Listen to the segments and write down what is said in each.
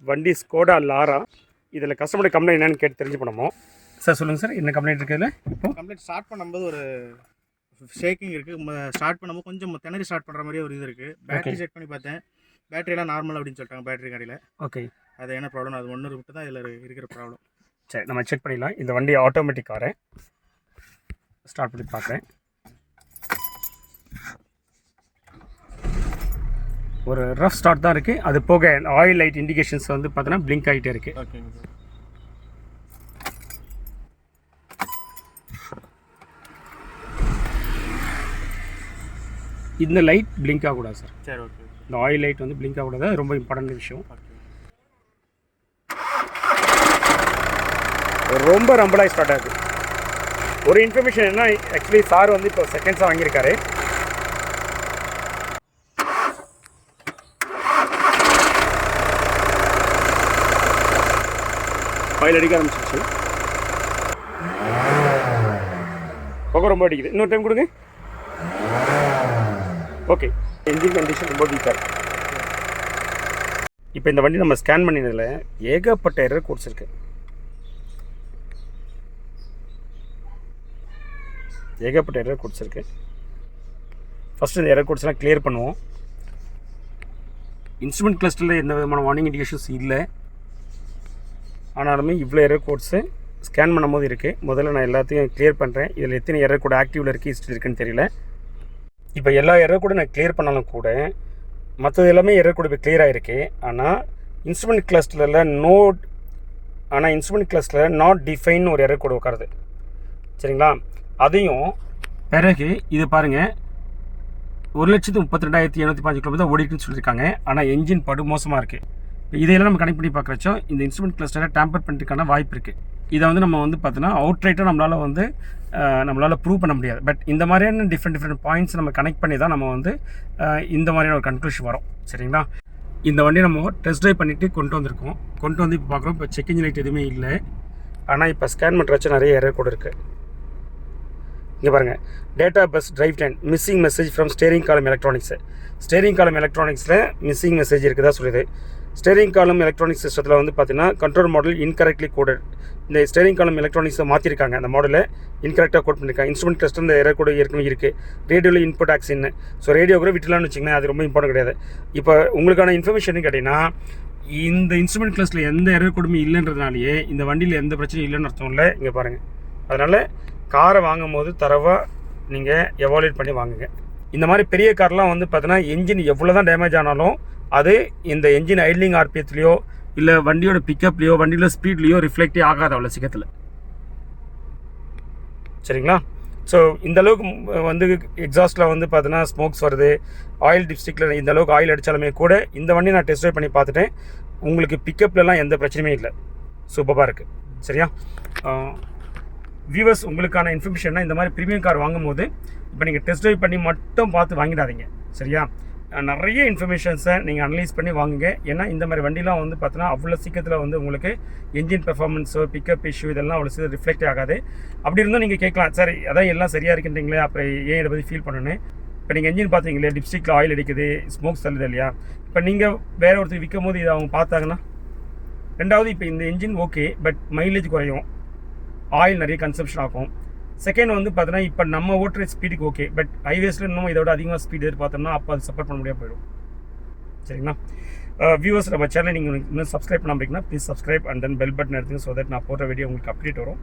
வண்டி Skoda Laura. இதில் customer complaint என்னன்னு கேட்டு தெரிஞ்சு பண்ணோமோ. சார் சொல்லுங்கள் சார், என்ன கம்ப்ளைண்ட் இருக்குதுல? இப்போ கம்ப்ளைண்ட் ஸ்டார்ட் பண்ணும்போது ஒரு ஷேக்கிங் இருக்குது. ஸ்டார்ட் பண்ணும்போது கொஞ்சம் திணறி ஸ்டார்ட் பண்ணுற மாதிரி ஒரு இது இருக்குது. பேட்டரி செக் பண்ணி பார்த்தேன், பேட்டரியெல்லாம் நார்மல் அப்படின்னு சொல்லிட்டாங்க பேட்டரி கடையில். ஓகே, அது என்ன ப்ராப்ளம்? அது ஒன்று விட்டு தான் இதில் இருக்கிற ப்ராப்ளம். சரி, நம்ம செக் பண்ணிடலாம். இந்த வண்டி ஆட்டோமேட்டிக் காரை ஸ்டார்ட் பண்ணி பார்க்குறேன். ஒரு ரஃப் ஸ்டார்ட் தான் இருக்குது. அது போக ஆயில் லைட் இண்டிகேஷன்ஸ் வந்து பார்த்தீங்கன்னா பிளிங்க் ஆகிட்டே இருக்குது. ஓகேங்க சார். இந்த லைட் பிளிங்க் ஆகக்கூடாது சார். சரி, ஓகே. இந்த ஆயில் லைட் வந்து பிளிங்க் ஆகக்கூடாது, ரொம்ப இம்பார்ட்டன்ட் விஷயம். ரொம்ப ரம்பலாக ஸ்டார்ட் ஆகுது. ஒரு இன்ஃபர்மேஷன் என்ன, ஆக்சுவலி சார் வந்து இப்போ செகண்ட்ஸாக வாங்கியிருக்காரு. ஆயில் அடிக்க ஆரம்பிச்சிருச்சு. புகை ரொம்ப அடிக்குது. இன்னொரு டைம் கொடுங்க. ஓகே, என்ஜின் கண்டிஷன் ரொம்ப வீக்காக இருக்குது. இப்போ இந்த வண்டி நம்ம ஸ்கேன் பண்ணினதில் ஏகப்பட்ட எரர் கோட்ஸ் இருக்குது. ஏகப்பட்ட எரர் கோட்ஸ் இருக்குது. ஃபஸ்ட்டு இந்த எரர் கோட்ஸ்லாம் கிளியர் பண்ணுவோம். இன்ஸ்ட்ருமெண்ட் கிளஸ்டரில் எந்த விதமான வார்னிங் இண்டிகேஷன்ஸ் இல்லை, ஆனாலுமே இவ்வளோ எரர் கோட்ஸு ஸ்கேன் பண்ணும்போது இருக்குது. முதல்ல நான் எல்லாத்தையும் கிளியர் பண்ணுறேன். இதில் எத்தனை எரர் கோட் ஆக்டிவில் இருக்குது, ஹிஸ்ட்ரி இருக்குன்னு தெரியல. இப்போ எல்லா எரர் கூட நான் கிளியர் பண்ணாலும் கூட மற்றது எல்லாமே எரர் கூட இப்போ கிளியர் ஆகிருக்கு. ஆனால் இன்ஸ்ட்ருமெண்ட் கிளஸ்டரில் நாட் டிஃபைன் ஒரு எரர் கோடு உட்காருது. சரிங்களா? அதையும் பிறகு இது பாருங்கள், 1,32,705 கிலோமீட்டர் ஓடிட்டுன்னு சொல்லியிருக்காங்க. ஆனால் என்ஜின் படு மோசமாக இருக்குது. இதையெல்லாம் நம்ம கனெக்ட் பண்ணி பார்க்குறச்சோ இந்த இன்ஸ்ட்ருமெண்ட் கிளஸ்டரை டேம்பர் பண்ணுறதுக்கான வாய்ப்பு இருக்குது. இதை வந்து நம்ம வந்து பார்த்தோன்னா அவுட்ரைட்டாக நம்மளால் ப்ரூவ் பண்ண முடியாது. பட் இந்த மாதிரியான டிஃப்ரெண்ட் பாயிண்ட்ஸ் நம்ம கனெக்ட் பண்ணி தான் நம்ம வந்து இந்த மாதிரியான ஒரு கன்க்ளூஷன் வரும். சரிங்களா? இந்த வண்டியை நம்ம டெஸ்ட் ட்ரைவ் பண்ணிவிட்டு கொண்டு வந்திருக்கோம். கொண்டு வந்து இப்போ பார்க்குறோம். இப்போ செக் இன்ஜின் லைட் எதுவுமே இல்லை. ஆனால் இப்போ ஸ்கேன் பண்ணுறச்சோ நிறைய எரர் கோடு இருக்குது. இங்கே பாருங்கள், data bus drive line missing message from steering காலம் எலக்ட்ரானிக்ஸு. ஸ்டேரிங் காலம் எலக்ட்ரானிக்ஸில் மிஸ்ஸிங் மெசேஜ் இருக்குதா சொல்லுது. ஸ்டேரிங் காலம் எலக்ட்ரானிக்ஸ் சிஸ்டத்தில் வந்து பார்த்தீங்கன்னா கண்ட்ரோல் மாடல் இன்கரெக்ட்லி கோடட். இந்த ஸ்டேரிங் காலம் எலக்ட்ரானிக்ஸை மாற்றிருக்காங்க. அந்த மாடலை இன்கரெக்டாக கோட் பண்ணியிருக்காங்க. இன்ஸ்ட்ருமெண்ட் டெஸ்ட் இந்த எரர் கோடு ஏற்கனவே இருக்குது. ரேடியோவில் இன்புட் ஆக்சின்னு. ஸோ ரேடியோ கூட விட்டுலான்னு வச்சிங்கன்னா அது ரொம்ப இம்பார்ட்டன்ட் கிடையாது. இப்போ உங்களுக்கான இன்ஃபர்மேஷன் கேட்டிங்கன்னா, இந்த இன்ஸ்ட்ருமெண்ட் கிளாஸில் எந்த எரர் கோடுமே இல்லைன்றதுனாலேயே இந்த வண்டியில் எந்த பிரச்சனையும் இல்லைன்னு அர்த்தம் இல்லை. இங்கே பாருங்கள். அதனால் காரை வாங்கும் போது தரவாக நீங்கள் எவாலுவேட் பண்ணி வாங்குங்க. இந்த மாதிரி பெரிய கார்லாம் வந்து பார்த்தீங்கன்னா என்ஜின் எவ்வளோ தான் டேமேஜ் ஆனாலும் அது இந்த என்ஜின் ஐட்லிங் ஆர்பிஎத்துலையோ இல்லை வண்டியோட பிக்கப்லையோ வண்டியோட ஸ்பீட்லேயோ ரிஃப்ளெக்டே ஆகாது அவ்வளோ சீக்கிரத்தில். சரிங்களா? ஸோ இந்தளவுக்கு வந்து எக்ஸாஸ்ட்டில் வந்து பார்த்தீங்கன்னா ஸ்மோக்ஸ் வருது, ஆயில் டிப்ஸ்டிக்கில் இந்தளவுக்கு ஆயில் அடித்தாலுமே கூட இந்த வண்டி நான் டெஸ்ட் ட்ரைவ் பண்ணி பார்த்துட்டேன். உங்களுக்கு பிக்கப்லலாம் எந்த பிரச்சனையுமே இல்லை, சூப்பராக இருக்குது. சரியா? வியூவர்ஸ், உங்களுக்கான இன்ஃபர்மேஷன்னா இந்த மாதிரி ப்ரீமியம் கார் வாங்கும்போது இப்போ நீங்கள் டெஸ்ட் ட்ரைவ் பண்ணி மட்டும் பார்த்து வாங்கிடாதீங்க. சரியா? நிறைய இன்ஃபர்மேஷன்ஸை நீங்கள் அனலைஸ் பண்ணி வாங்குங்க. ஏன்னா இந்த மாதிரி வண்டிலாம் வந்து பார்த்தீங்கன்னா அவ்வளோ சீக்கிரத்தில் வந்து உங்களுக்கு என்ஜின் பெர்ஃபார்மன்ஸோ பிக்கப் இஷ்யூ இதெல்லாம் அவ்வளோ சீக்கிரம் ரிஃப்ளெக்ட் ஆகாது. அப்படி இருந்தும் நீங்கள் கேட்கலாம், சார் அதான் எல்லாம் சரியாக இருக்குன்றீங்களே, அப்புறம் ஏன் இதை பற்றி ஃபீல் பண்ணணும்? இப்போ நீங்கள் என்ஜின் பார்த்தீங்களே, டிப்ஸ்டிக்கில் ஆயில் அடிக்குது, ஸ்மோக்ஸ் தள்ளுது இல்லையா? இப்போ நீங்கள் வேறு ஒருத்தர் விற்கும் போது இதை அவங்க பார்த்தாங்கன்னா, ரெண்டாவது இப்போ இந்த என்ஜின் ஓகே, பட் மைலேஜ் குறையும், ஆயில் நிறைய கன்சம்ஷன் ஆகும். செகண்ட் வந்து பார்த்தீங்கன்னா இப்போ நம்ம ஓட்டுற ஸ்பீடுக்கு ஓகே, பட் ஹைவேஸில் இன்னும் இதோட அதிகமாக ஸ்பீடு எதிர்பார்த்தோம்னா அப்போ அது சப்போர்ட் பண்ண முடியாமல் போயிடும். சரிங்களா? வியூவர்ஸ், நம்ம சேனலை நீங்கள் இன்னும் சப்ஸ்கிரைப் பண்ணாமல் please subscribe and then bell button எடுத்துங்க. ஸோ தட் நான் போடுற வீடியோ உங்களுக்கு அப்டேட் வரும்.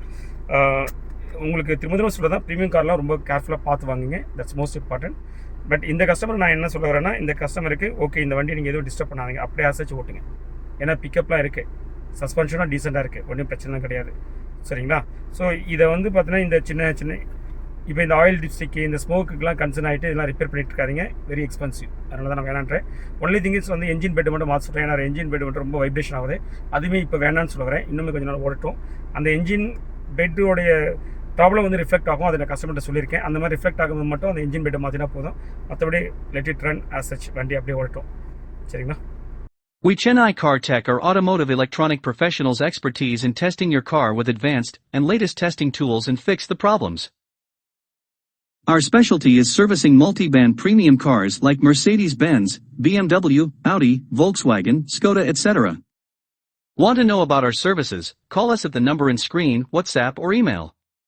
உங்களுக்கு திரும்ப சொல்ல தான் ப்ரீமியம் கார்லாம் ரொம்ப கேர்ஃபுல்லாக பார்த்து வாங்குங்க. That's most important. பட் இந்த கஸ்டமர் நான் என்ன சொல்ல வரேன்னா, இந்த கஸ்டமருக்கு ஓகே இந்த வண்டி நீங்கள் எதுவும் டிஸ்டர்ப் பண்ணாதீங்க, அப்படியே ஆசைச்சு ஓட்டுங்க. ஏன்னா பிக்கப்லாம் இருக்குது, சஸ்பென்ஷனாக டீசெண்டாக இருக்குது, ஒன்றும் பிரச்சனை கிடையாது. சரிங்களா? ஸோ இதை வந்து பார்த்தீங்கன்னா இந்த சின்ன இப்போ இந்த ஆயில் டிப்ஸ்டிக்கு இந்த ஸ்மோக்குலாம் கன்சர்ன் ஆகிட்டு இதெல்லாம் ரிப்பேர் பண்ணிட்டு இருக்காதிங்க. Very expensive. அதனால தான் நான் வேணான்றேன். ஒன்லி திங் இஸ் வந்து என்ஜின் பெட் மட்டும் மாற்ற சொல்கிறேன். ஏன்னா என்ஜின் பெட் மட்டும் ரொம்ப வைப்ரேஷன் ஆகுது. அதுவுமே இப்போ வேணான்னு சொல்ல வரேன். இன்னுமே கொஞ்சம் நாள் ஓடட்டும். அந்த என்ஜின் பெட்டோடைய ப்ராப்ளம் வந்து ரிஃப்ளெக்ட் ஆகும். அதை நான் கஸ்டமர்கிட்ட சொல்லியிருக்கேன். அந்த மாதிரி ரிஃப்ளெக்ட் ஆகும்போது மட்டும் அந்த என்ஜின் பெட்டை மாற்றினா போதும். மற்றபடி let it run as such, வண்டி அப்படியே ஓடட்டும். சரிங்களா? We CHENNAI CAR-TECH are automotive electronic professionals expertise in testing your car with advanced and latest testing tools and fix the problems. Our specialty is servicing multiband premium cars like Mercedes-Benz, BMW, Audi, Volkswagen, Skoda etc. Want to know about our services? Call us at the number in screen, WhatsApp or email.